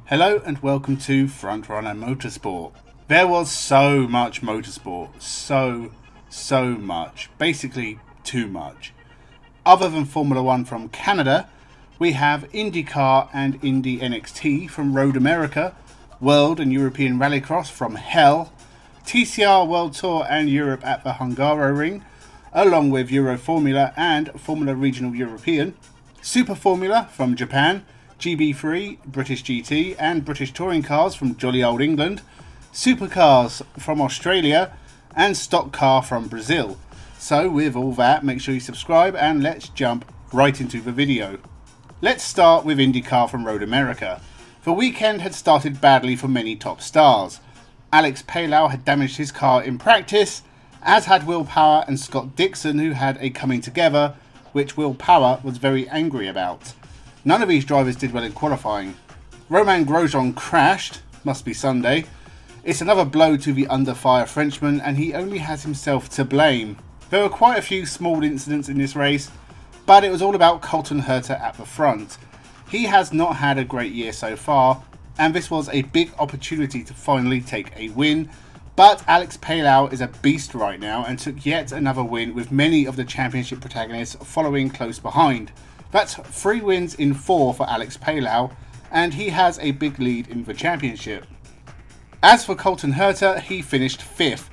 Hello and welcome to Frontrunner Motorsport. There was so much motorsport, so much, basically too much. Other than Formula 1 from Canada, we have IndyCar and Indy NXT from Road America, World and European Rallycross from Hell, TCR World Tour and Europe at the Hungaroring, along with Euro Formula and Formula Regional European, Super Formula from Japan, GB3, British GT and British Touring Cars from jolly old England, Supercars from Australia and Stock Car from Brazil. So with all that, make sure you subscribe and let's jump right into the video. Let's start with IndyCar from Road America. The weekend had started badly for many top stars. Alex Palou had damaged his car in practice, as had Will Power and Scott Dixon, who had a coming together, which Will Power was very angry about. None of these drivers did well in qualifying. Romain Grosjean crashed, must be Sunday. It's another blow to the under fire Frenchman and he only has himself to blame. There were quite a few small incidents in this race, but it was all about Colton Herta at the front. He has not had a great year so far, and this was a big opportunity to finally take a win. But Alex Palou is a beast right now and took yet another win, with many of the championship protagonists following close behind. That's 3 wins in 4 for Alex Palou, and he has a big lead in the championship. As for Colton Herta, he finished 5th,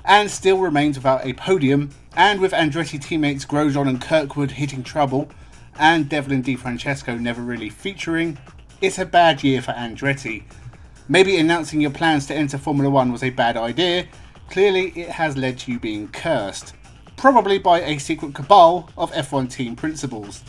and still remains without a podium, and with Andretti teammates Grosjean and Kirkwood hitting trouble, and Devlin Di Francesco never really featuring, it's a bad year for Andretti. Maybe announcing your plans to enter Formula 1 was a bad idea. Clearly it has led to you being cursed, probably by a secret cabal of F1 team principals.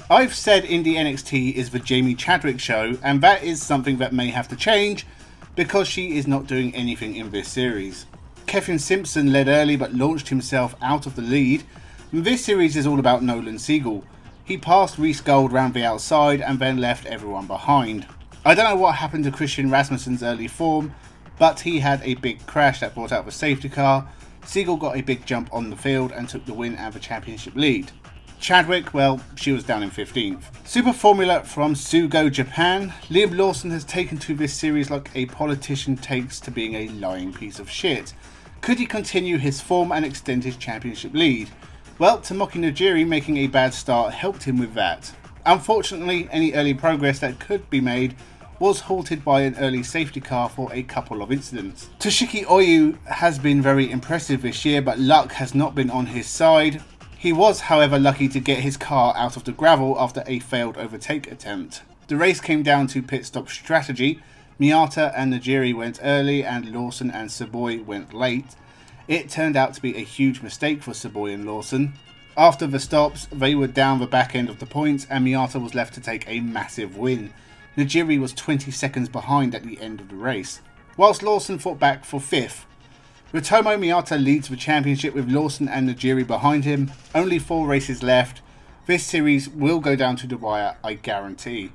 I've said Indy NXT is the Jamie Chadwick show, and that is something that may have to change because she is not doing anything in this series. Kevin Simpson led early but launched himself out of the lead. This series is all about Nolan Siegel. He passed Reese Gold round the outside and then left everyone behind. I don't know what happened to Christian Rasmussen's early form, but he had a big crash that brought out the safety car. Siegel got a big jump on the field and took the win and the championship lead. Chadwick, well, she was down in 15th. Super Formula from Sugo Japan. Liam Lawson has taken to this series like a politician takes to being a lying piece of shit. Could he continue his form and extend his championship lead? Well, Tomoki Najiri making a bad start helped him with that. Unfortunately, any early progress that could be made was halted by an early safety car for a couple of incidents. Toshiki Oyu has been very impressive this year, but luck has not been on his side. He was, however, lucky to get his car out of the gravel after a failed overtake attempt. The race came down to pit stop strategy. Miata and Najiri went early and Lawson and Savoy went late. It turned out to be a huge mistake for Savoy and Lawson. After the stops, they were down the back end of the points and Miata was left to take a massive win. Najiri was 20 seconds behind at the end of the race, whilst Lawson fought back for 5th. Ritomo Miata leads the championship with Lawson and Najiri behind him. Only 4 races left. This series will go down to the wire, I guarantee.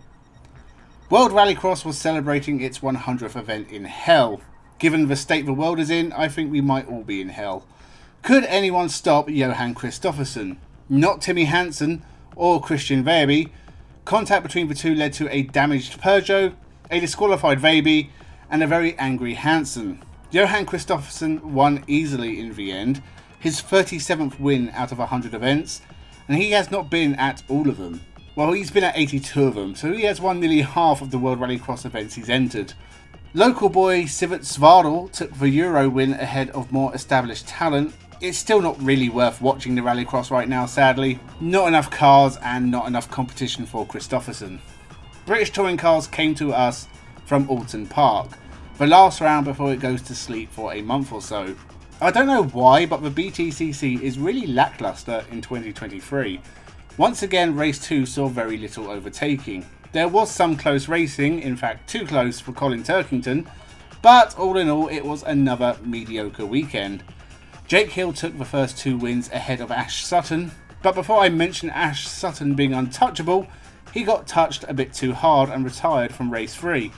World Rallycross was celebrating its 100th event in hell. Given the state the world is in, I think we might all be in hell. Could anyone stop Johan Kristoffersson? Not Timmy Hansen or Christian Veiby. Contact between the two led to a damaged Peugeot, a disqualified Veiby and a very angry Hansen. Johan Kristoffersson won easily in the end, his 37th win out of 100 events, and he has not been at all of them. Well, he's been at 82 of them, so he has won nearly half of the World Rallycross events he's entered. Local boy Sivert Svardal took the Euro win ahead of more established talent. It's still not really worth watching the Rallycross right now, sadly. Not enough cars and not enough competition for Kristoffersson. British Touring Cars came to us from Alton Park, the last round before it goes to sleep for a month or so. I don't know why, but the BTCC is really lackluster in 2023. Once again, race 2 saw very little overtaking. There was some close racing, in fact too close for Colin Turkington, but all in all it was another mediocre weekend. Jake Hill took the first 2 wins ahead of Ash Sutton, but before I mention Ash Sutton being untouchable, he got touched a bit too hard and retired from race 3.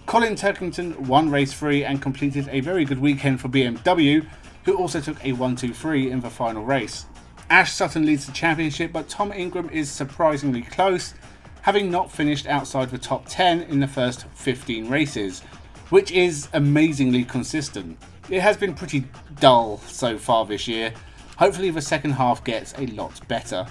Colin Turkington won race 3 and completed a very good weekend for BMW, who also took a 1-2-3 in the final race. Ash Sutton leads the championship, but Tom Ingram is surprisingly close, having not finished outside the top 10 in the first 15 races, which is amazingly consistent. It has been pretty dull so far this year. Hopefully the second half gets a lot better.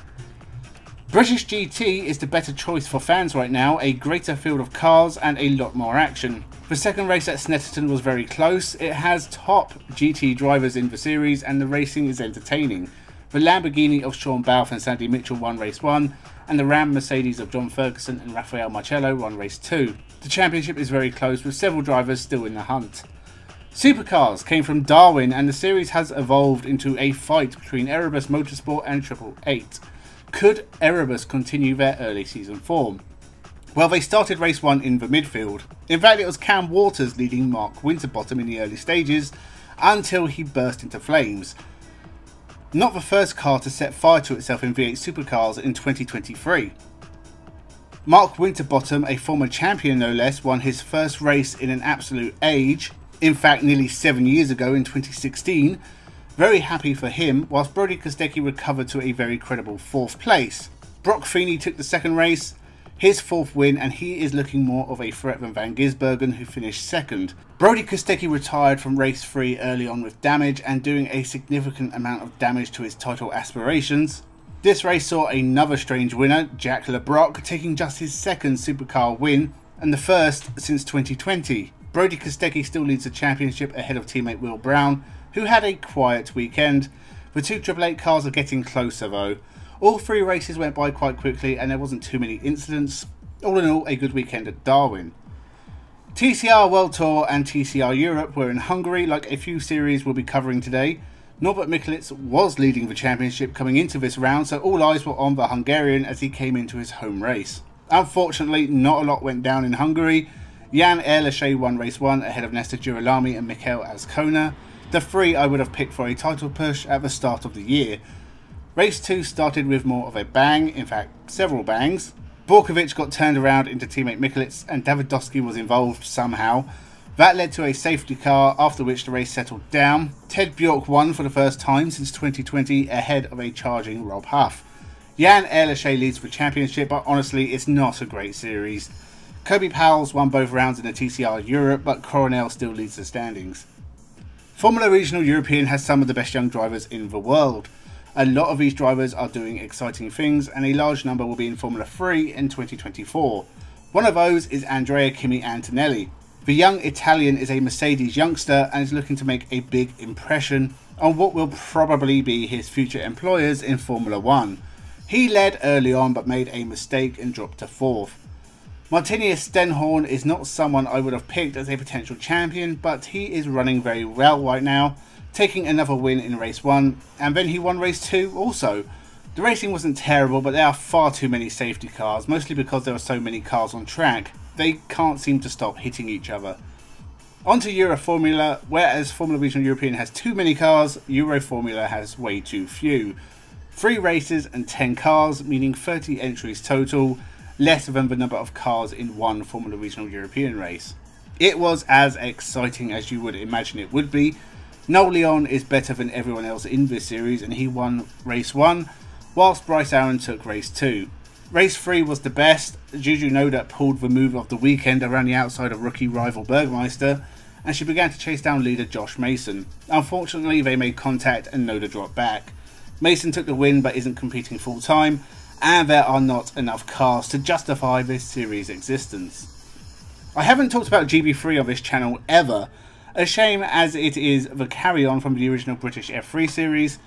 British GT is the better choice for fans right now, a greater field of cars and a lot more action. The second race at Snetterton was very close. It has top GT drivers in the series and the racing is entertaining. The Lamborghini of Sean Bouth and Sandy Mitchell won race 1, and the Ram Mercedes of John Ferguson and Rafael Marcello won race 2. The championship is very close with several drivers still in the hunt. Supercars came from Darwin and the series has evolved into a fight between Erebus Motorsport and 888. Could Erebus continue their early season form? Well, they started race 1 in the midfield. In fact, it was Cam Waters leading Mark Winterbottom in the early stages until he burst into flames. Not the first car to set fire to itself in V8 Supercars in 2023. Mark Winterbottom, a former champion no less, won his first race in an absolute age, in fact nearly 7 years ago in 2016. Very happy for him, whilst Brody Kostecki recovered to a very credible 4th place. Brock Feeney took the second race, his 4th win, and he is looking more of a threat than Van Gisbergen, who finished 2nd. Brody Kostecki retired from race 3 early on with damage and doing a significant amount of damage to his title aspirations. This race saw another strange winner, Jack LeBrock, taking just his 2nd supercar win and the first since 2020. Brody Kostecki still leads the championship ahead of teammate Will Brown, who had a quiet weekend. The two 888 cars are getting closer though. All 3 races went by quite quickly and there wasn't too many incidents. All in all, a good weekend at Darwin. TCR World Tour and TCR Europe were in Hungary, like a few series we'll be covering today. Norbert Mikulits was leading the championship coming into this round, so all eyes were on the Hungarian as he came into his home race. Unfortunately, not a lot went down in Hungary. Jan Erleche won race 1 ahead of Nestor Girolami and Mikel Azcona. The 3 I would have picked for a title push at the start of the year. Race 2 started with more of a bang, in fact several bangs. Borkovic got turned around into teammate Mikulits and Davidowski was involved somehow. That led to a safety car, after which the race settled down. Ted Bjork won for the first time since 2020 ahead of a charging Rob Huff. Jan Erleche leads the championship, but honestly it's not a great series. Kobe Powell's won both rounds in the TCR Europe, but Coronel still leads the standings. Formula Regional European has some of the best young drivers in the world. A lot of these drivers are doing exciting things and a large number will be in Formula 3 in 2024. One of those is Andrea Kimi Antonelli. The young Italian is a Mercedes youngster and is looking to make a big impression on what will probably be his future employers in Formula 1. He led early on but made a mistake and dropped to 4th. Martinius Stenhorn is not someone I would have picked as a potential champion, but he is running very well right now, taking another win in race 1, and then he won race 2 also. The racing wasn't terrible, but there are far too many safety cars, mostly because there are so many cars on track. They can't seem to stop hitting each other. On to Euro Formula, whereas Formula Regional European has too many cars, Euro Formula has way too few. 3 races and 10 cars, meaning 30 entries total, less than the number of cars in one Formula Regional European race. It was as exciting as you would imagine it would be. Noel Leon is better than everyone else in this series and he won race 1, whilst Bryce Aaron took race 2. Race 3 was the best. Juju Noda pulled the move of the weekend around the outside of rookie rival Bergmeister, and she began to chase down leader Josh Mason. Unfortunately, they made contact and Noda dropped back. Mason took the win but isn't competing full time, and there are not enough cars to justify this series' existence. I haven't talked about GB3 on this channel ever, a shame as it is the carry-on from the original British F3 series,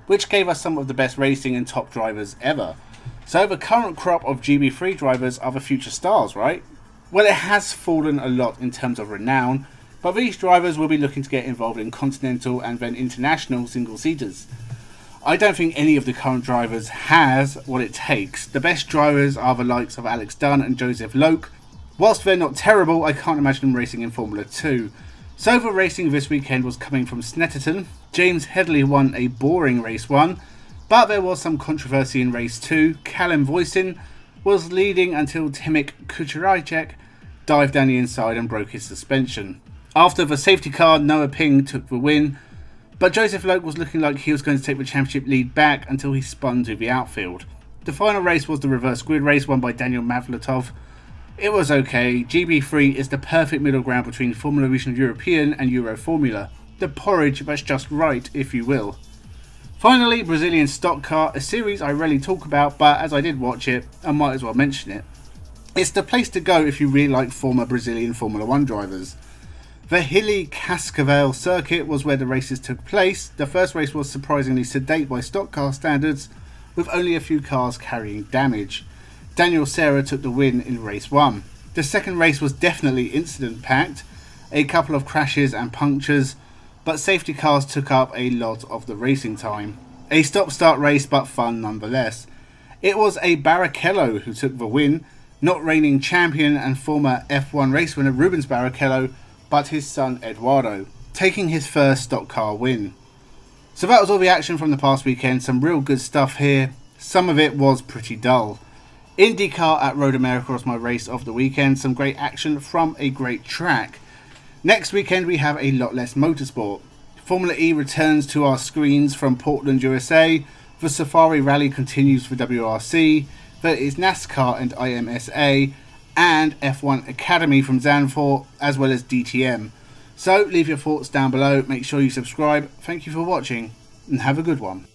which gave us some of the best racing and top drivers ever. So the current crop of GB3 drivers are the future stars, right? Well, it has fallen a lot in terms of renown, but these drivers will be looking to get involved in continental and then international single-seaters. I don't think any of the current drivers has what it takes. The best drivers are the likes of Alex Dunn and Joseph Loke. Whilst they're not terrible, I can't imagine them racing in Formula 2. So the racing this weekend was coming from Snetterton. James Headley won a boring race 1, but there was some controversy in race 2. Callum Voisin was leading until Timik Kucherajek dived down the inside and broke his suspension. After the safety car, Noah Ping took the win, but Joseph Loke was looking like he was going to take the championship lead back until he spun to the outfield. The final race was the reverse grid race won by Daniel Mavlatov. It was okay. GB3 is the perfect middle ground between Formula Regional European and Euro Formula. The porridge that's just right, if you will. Finally, Brazilian Stock Car, a series I rarely talk about, but as I did watch it, I might as well mention it. It's the place to go if you really like former Brazilian Formula 1 drivers. The hilly Cascavel circuit was where the races took place. The first race was surprisingly sedate by stock car standards, with only a few cars carrying damage. Daniel Serra took the win in race 1. The second race was definitely incident packed, a couple of crashes and punctures, but safety cars took up a lot of the racing time. A stop-start race, but fun nonetheless. It was a Barrichello who took the win, not reigning champion and former F1 race winner Rubens Barrichello, but his son Eduardo, taking his first stock car win. So that was all the action from the past weekend. Some real good stuff here. Some of it was pretty dull. IndyCar at Road America was my race of the weekend. Some great action from a great track. Next weekend we have a lot less motorsport. Formula E returns to our screens from Portland, USA. The Safari Rally continues for WRC. There is NASCAR and IMSA and F1 Academy from Zandvoort, as well as DTM. So leave your thoughts down below. Make sure you subscribe. Thank you for watching and have a good one.